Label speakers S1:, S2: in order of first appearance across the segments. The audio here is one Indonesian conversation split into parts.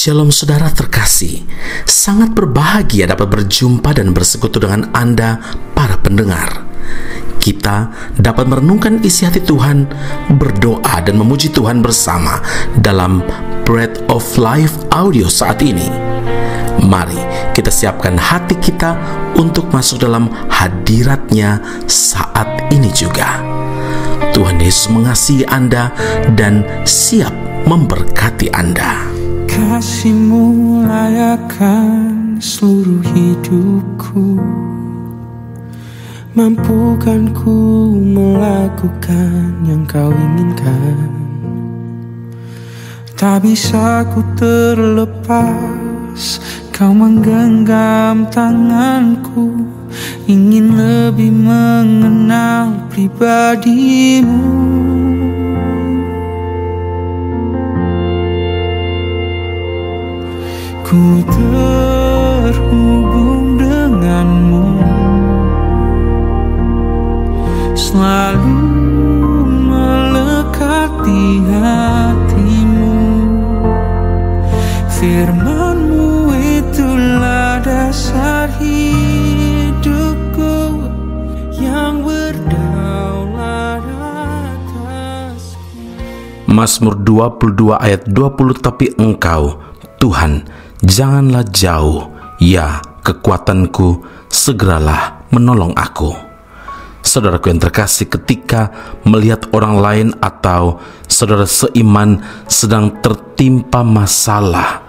S1: Shalom saudara terkasih, sangat berbahagia dapat berjumpa dan bersekutu dengan Anda para pendengar. Kita dapat merenungkan isi hati Tuhan, berdoa dan memuji Tuhan bersama dalam Bread of Life audio saat ini. Mari kita siapkan hati kita untuk masuk dalam hadirat-Nya saat ini juga. Tuhan Yesus mengasihi Anda dan siap memberkati Anda.
S2: Kasih-Mu layakkan seluruh hidupku, mampukan ku melakukan yang Kau inginkan. Tak bisa ku terlepas, Kau menggenggam tanganku, ingin lebih mengenal pribadi-Mu. Ku terhubung denganmu, selalu melekat di hatimu. Firman-Mu itulah dasar hidupku yang berdaulat atasku.
S1: Mazmur 22 ayat 20, tapi Engkau, Tuhan, janganlah jauh, ya kekuatanku, segeralah menolong aku. Saudaraku yang terkasih, ketika melihat orang lain atau saudara seiman sedang tertimpa masalah,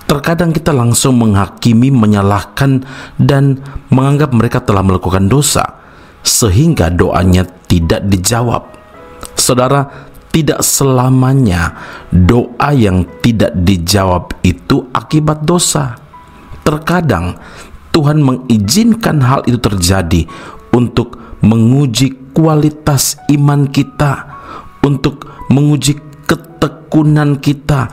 S1: terkadang kita langsung menghakimi, menyalahkan, dan menganggap mereka telah melakukan dosa, sehingga doanya tidak dijawab. Saudara, tidak selamanya doa yang tidak dijawab itu akibat dosa. Terkadang Tuhan mengizinkan hal itu terjadi untuk menguji kualitas iman kita, untuk menguji ketekunan kita,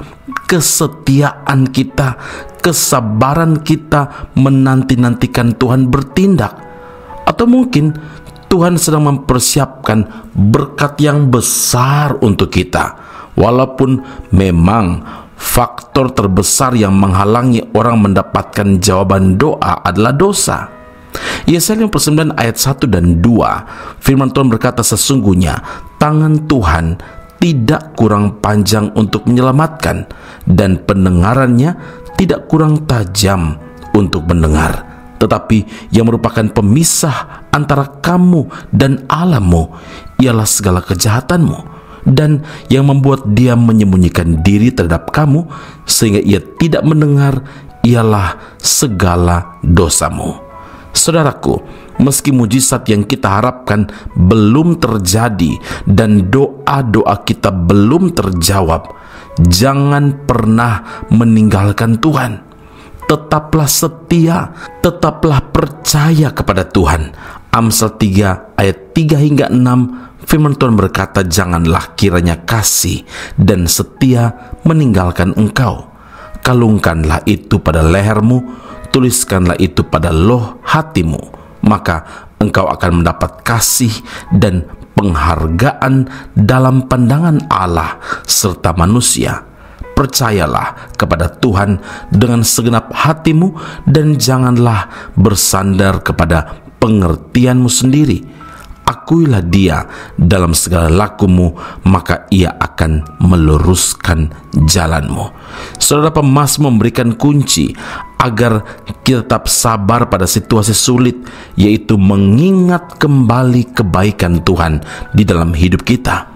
S1: kesetiaan kita, kesabaran kita menanti-nantikan Tuhan bertindak. Atau mungkin Tuhan sedang mempersiapkan berkat yang besar untuk kita, walaupun memang faktor terbesar yang menghalangi orang mendapatkan jawaban doa adalah dosa. Yesaya 59 ayat 1 dan 2, firman Tuhan berkata, sesungguhnya tangan Tuhan tidak kurang panjang untuk menyelamatkan, dan pendengarannya tidak kurang tajam untuk mendengar. Tetapi yang merupakan pemisah antara kamu dan Allahmu ialah segala kejahatanmu, dan yang membuat Dia menyembunyikan diri terhadap kamu sehingga Ia tidak mendengar ialah segala dosamu. Saudaraku, meski mujizat yang kita harapkan belum terjadi dan doa-doa kita belum terjawab, jangan pernah meninggalkan Tuhan. Tetaplah setia, tetaplah percaya kepada Tuhan. Amsal 3 ayat 3 hingga 6, firman Tuhan berkata, janganlah kiranya kasih dan setia meninggalkan engkau. Kalungkanlah itu pada lehermu, tuliskanlah itu pada loh hatimu, maka engkau akan mendapat kasih dan penghargaan dalam pandangan Allah serta manusia. Percayalah kepada Tuhan dengan segenap hatimu dan janganlah bersandar kepada pengertianmu sendiri. Akuilah Dia dalam segala lakumu, maka Ia akan meluruskan jalanmu. Saudara pemazmur memberikan kunci agar kita tetap sabar pada situasi sulit, yaitu mengingat kembali kebaikan Tuhan di dalam hidup kita.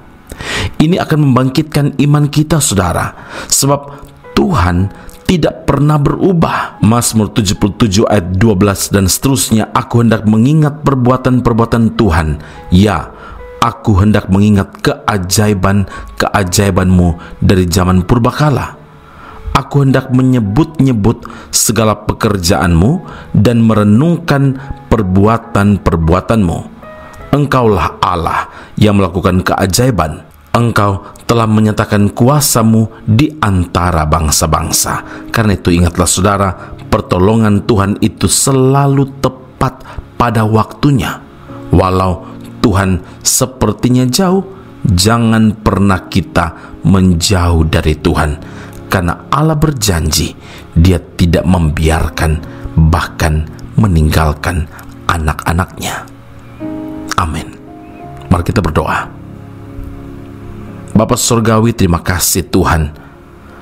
S1: Ini akan membangkitkan iman kita, saudara, sebab Tuhan tidak pernah berubah. Mazmur 77 ayat 12 dan seterusnya, aku hendak mengingat perbuatan-perbuatan Tuhan, ya, aku hendak mengingat keajaiban-keajaiban-Mu dari zaman purbakala. Aku hendak menyebut-nyebut segala pekerjaan-Mu dan merenungkan perbuatan-perbuatan-Mu. Engkaulah Allah yang melakukan keajaiban. Engkau telah menyatakan kuasa-Mu di antara bangsa-bangsa. Karena itu ingatlah saudara, pertolongan Tuhan itu selalu tepat pada waktunya. Walau Tuhan sepertinya jauh, jangan pernah kita menjauh dari Tuhan. karena Allah berjanji Dia tidak membiarkan, bahkan meninggalkan anak-anaknya. Amin. Mari kita berdoa. Bapa Surgawi, terima kasih Tuhan.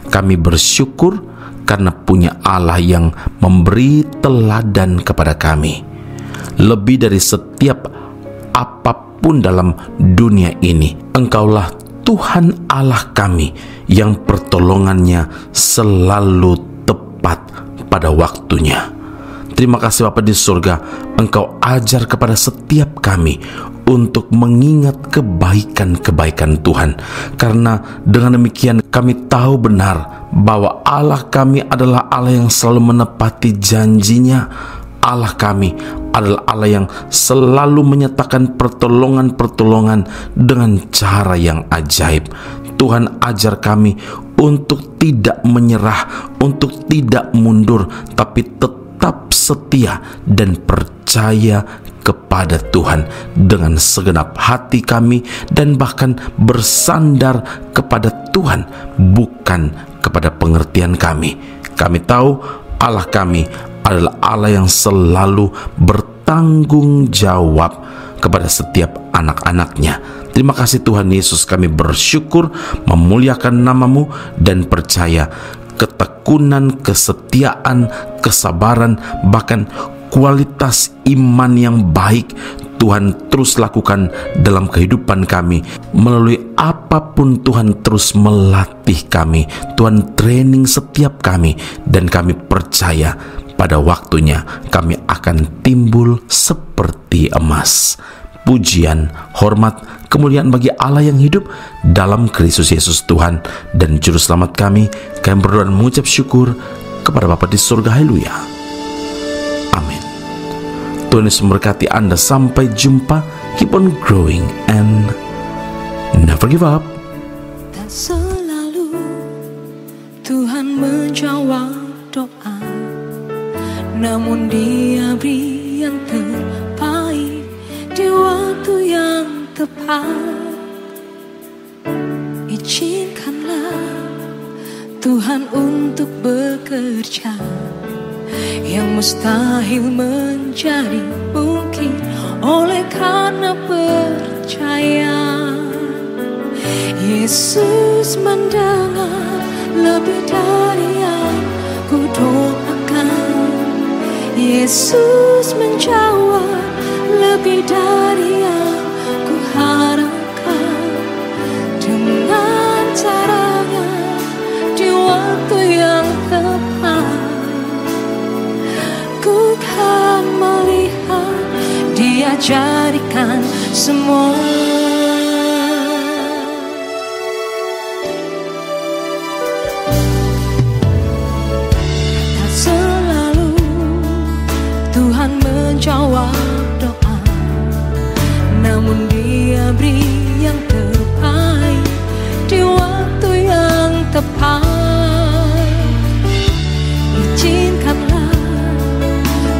S1: Kami bersyukur karena punya Allah yang memberi teladan kepada kami. Lebih dari setiap apapun dalam dunia ini, Engkaulah Tuhan Allah kami yang pertolongannya selalu tepat pada waktunya. Terima kasih Bapa di surga, Engkau ajar kepada setiap kami untuk mengingat kebaikan-kebaikan Tuhan. Karena dengan demikian kami tahu benar bahwa Allah kami adalah Allah yang selalu menepati janjinya. Allah kami adalah Allah yang selalu menyatakan pertolongan-pertolongan dengan cara yang ajaib. Tuhan, ajar kami untuk tidak menyerah, untuk tidak mundur, tapi tetap setia dan percaya kepada Tuhan dengan segenap hati kami, dan bahkan bersandar kepada Tuhan, bukan kepada pengertian kami. Kami tahu Allah kami adalah Allah yang selalu bertanggung jawab kepada setiap anak-anaknya. Terima kasih Tuhan Yesus, kami bersyukur, memuliakan nama-Mu, dan percaya ketekunan, kesetiaan, kesabaran, bahkan kualitas iman yang baik Tuhan terus lakukan dalam kehidupan kami. Melalui apapun Tuhan terus melatih kami, Tuhan training setiap kami, dan kami percaya pada waktunya kami akan timbul seperti emas. Pujian, hormat, kemuliaan bagi Allah yang hidup dalam Kristus Yesus Tuhan dan Juru Selamat kami. Kami berdoa dan mengucap syukur kepada Bapa di surga. Haleluya. Amin. Tuhan Yesus memberkati Anda. Sampai jumpa. Keep on growing and never give up.
S2: Tak selalu Tuhan menjawab doa, namun Dia beri yang terbaik di waktu yang tepat. Izinkanlah Tuhan untuk bekerja, yang mustahil menjadi mungkin oleh karena percaya. Yesus mendengar lebih dari yang ku doakan. Yesus menjawab lebih dari yang ku harapkan. Dengan caranya di waktu yang tepat, ku kan melihat Dia jadikan semua. Tak selalu Tuhan menjawab doa, namun Dia beri yang terbaik di waktu yang tepat. Izinkanlah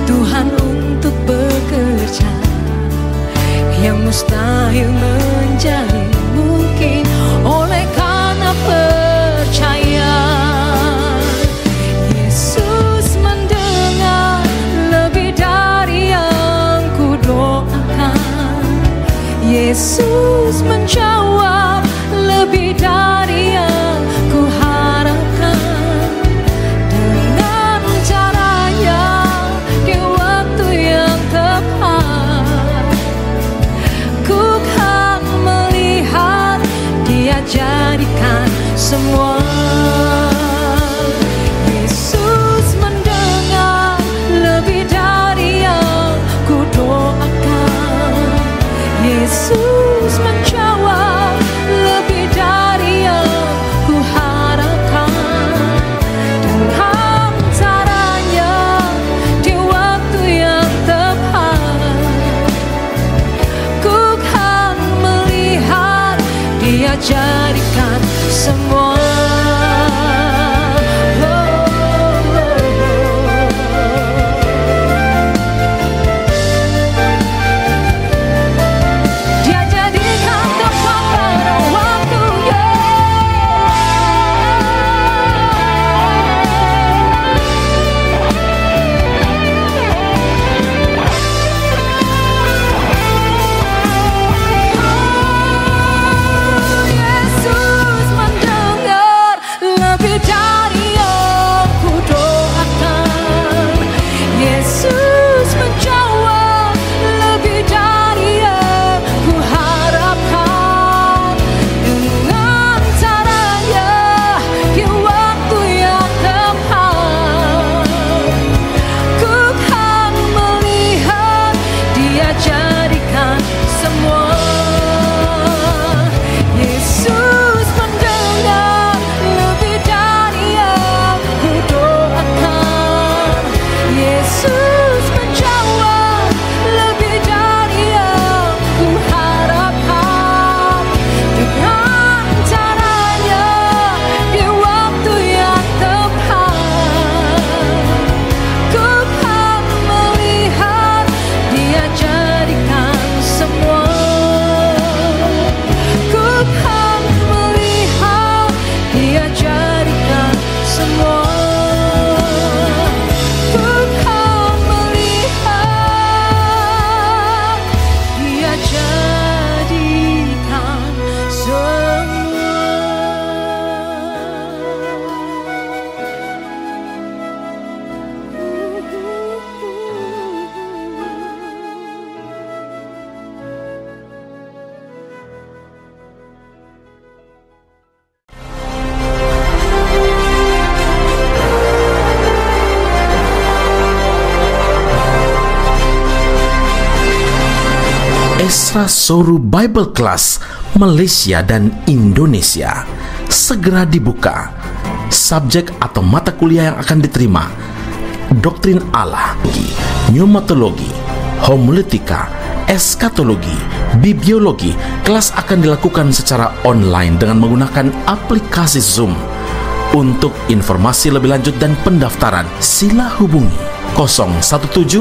S2: Tuhan untuk bekerja, yang mustahil menjadi mungkin oleh karena percaya. Yesus mendengar lebih dari yang ku doakan. Yesus menjawab lebih dari yang ku harapkan. Dengan caranya di waktu yang tepat, ku kan melihat Dia jadikan semua. Yesus mendengar lebih dari yang ku doakan. Yesus menjawab lebih dari yang
S1: Esra Soru Bible Class Malaysia dan Indonesia segera dibuka. Subjek atau mata kuliah yang akan diterima: Doktrin Allah, Pneumatologi, Homiletika, Eskatologi, Bibliologi. Kelas akan dilakukan secara online dengan menggunakan aplikasi Zoom. Untuk informasi lebih lanjut dan pendaftaran, sila hubungi 017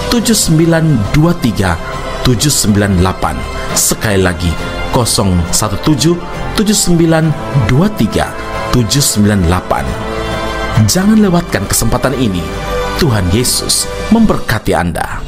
S1: 7923 798. Sekali lagi 017 7923 798. Jangan lewatkan kesempatan ini. Tuhan Yesus memberkati Anda.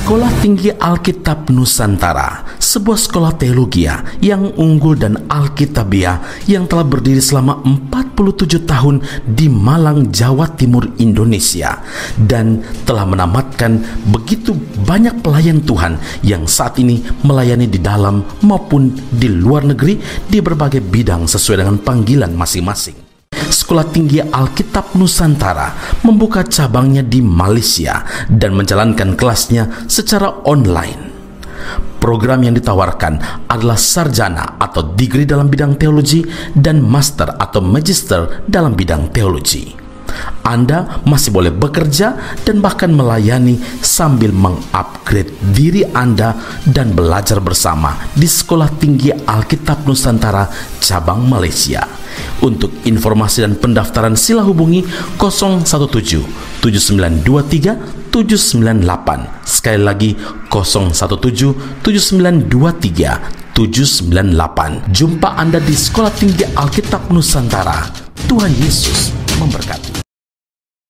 S1: Sekolah Tinggi Alkitab Nusantara, sebuah sekolah teologi yang unggul dan alkitabiah yang telah berdiri selama 47 tahun di Malang, Jawa Timur, Indonesia, dan telah menamatkan begitu banyak pelayan Tuhan yang saat ini melayani di dalam maupun di luar negeri di berbagai bidang sesuai dengan panggilan masing-masing. Sekolah Tinggi Alkitab Nusantara membuka cabangnya di Malaysia dan menjalankan kelasnya secara online. Program yang ditawarkan adalah sarjana atau degree dalam bidang teologi dan master atau magister dalam bidang teologi. Anda masih boleh bekerja dan bahkan melayani sambil mengupgrade diri Anda dan belajar bersama di Sekolah Tinggi Alkitab Nusantara cabang Malaysia. Untuk informasi dan pendaftaran sila hubungi 017 7923 798. Sekali lagi 017 7923 798. Jumpa Anda di Sekolah Tinggi Alkitab Nusantara. Tuhan Yesus